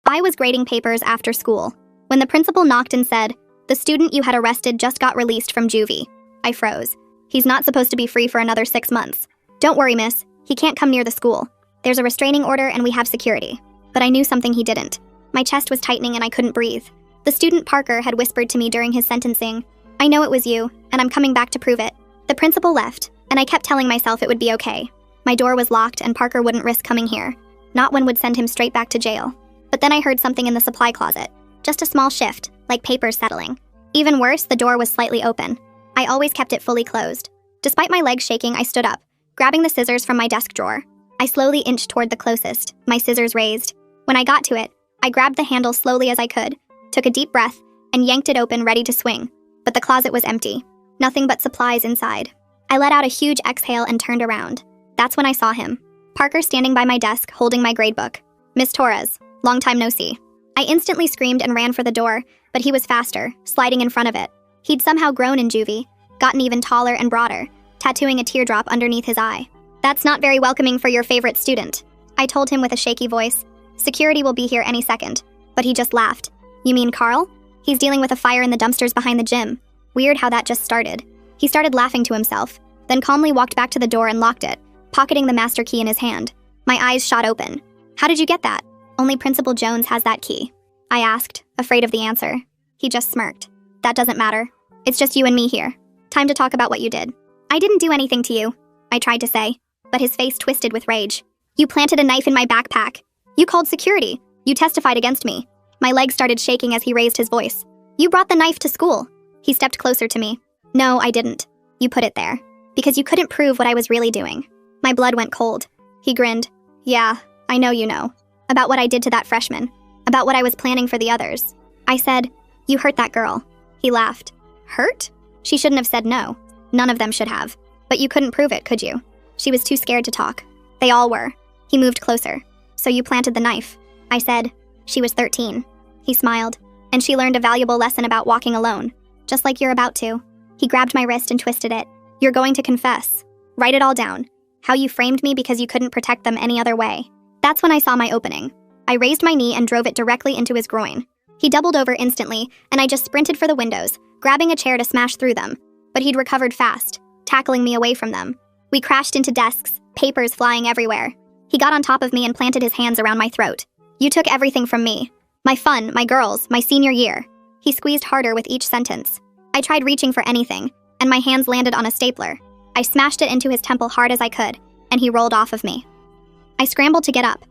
I was grading papers after school when the principal knocked and said, "The student you had arrested just got released from Juvie." I froze. He's not supposed to be free for another 6 months. Don't worry, miss. He can't come near the school. There's a restraining order and we have security. But I knew something he didn't. My chest was tightening and I couldn't breathe. The student Parker had whispered to me during his sentencing, "I know it was you, and I'm coming back to prove it." The principal left, and I kept telling myself it would be okay. My door was locked and Parker wouldn't risk coming here. Not one would send him straight back to jail. But then I heard something in the supply closet. Just a small shift, like papers settling. Even worse, the door was slightly open. I always kept it fully closed. Despite my legs shaking, I stood up, grabbing the scissors from my desk drawer. I slowly inched toward the closest, my scissors raised. When I got to it, I grabbed the handle slowly as I could, took a deep breath, and yanked it open ready to swing. But the closet was empty. Nothing but supplies inside. I let out a huge exhale and turned around. That's when I saw him. Parker standing by my desk, holding my gradebook. "Miss Torres, long time no see." I instantly screamed and ran for the door, but he was faster, sliding in front of it. He'd somehow grown in Juvie, gotten even taller and broader, tattooing a teardrop underneath his eye. "That's not very welcoming for your favorite student," I told him with a shaky voice. "Security will be here any second." But he just laughed. "You mean Carl? He's dealing with a fire in the dumpsters behind the gym." Weird how that just started. He started laughing to himself, then calmly walked back to the door and locked it, pocketing the master key in his hand. My eyes shot open. "How did you get that?" "Only Principal Jones has that key," I asked, afraid of the answer. He just smirked. "That doesn't matter. It's just you and me here. Time to talk about what you did." "I didn't do anything to you," I tried to say, but his face twisted with rage. "You planted a knife in my backpack. You called security. You testified against me." My legs started shaking as he raised his voice. "You brought the knife to school." He stepped closer to me. "No, I didn't. You put it there. Because you couldn't prove what I was really doing." My blood went cold. He grinned. "Yeah, I know you know. About what I did to that freshman. About what I was planning for the others." I said, "You hurt that girl." He laughed. "Hurt?" She shouldn't have said no. None of them should have. But you couldn't prove it, could you? She was too scared to talk. They all were. He moved closer. "So you planted the knife." I said, "She was 13. He smiled. "And she learned a valuable lesson about walking alone. Just like you're about to." He grabbed my wrist and twisted it. "You're going to confess. Write it all down. How you framed me because you couldn't protect them any other way." That's when I saw my opening. I raised my knee and drove it directly into his groin. He doubled over instantly, and I just sprinted for the windows, grabbing a chair to smash through them. But he'd recovered fast, tackling me away from them. We crashed into desks, papers flying everywhere. He got on top of me and planted his hands around my throat. "You took everything from me. My fun, my girls, my senior year." He squeezed harder with each sentence. I tried reaching for anything, and my hands landed on a stapler. I smashed it into his temple hard as I could, and he rolled off of me. I scrambled to get up,